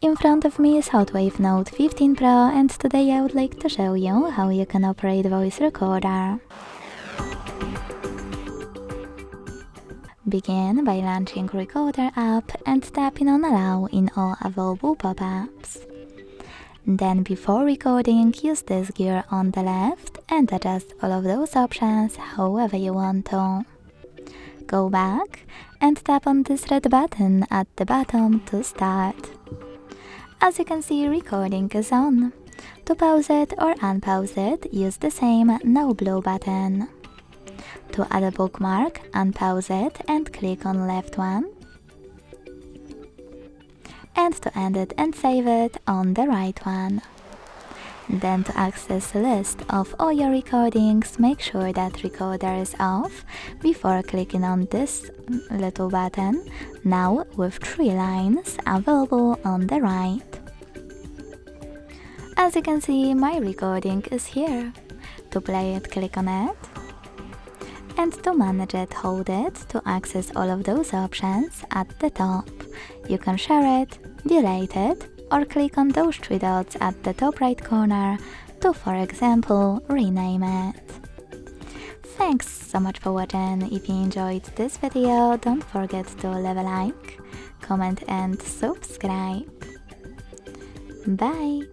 In front of me is HOTWAV Note 15 Pro, and today I would like to show you how you can operate voice recorder. Begin by launching Recorder app and tapping on Allow in all available pop-ups. Then before recording, use this gear on the left and adjust all of those options however you want to. Go back and tap on this red button at the bottom to start. As you can see, recording is on. To pause it or unpause it, use the same No Blue button. To add a bookmark, unpause it and click on left one. And to end it and save it, on the right one. Then to access a list of all your recordings, make sure that recorder is off before clicking on this little button, now with 3 lines available on the right. As you can see, my recording is here. To play it, click on it. And to manage it, hold it to access all of those options at the top. You can share it, delete it, or click on those 3 dots at the top right corner to, for example, rename it. Thanks so much for watching. If you enjoyed this video, don't forget to leave a like, comment and subscribe. Bye!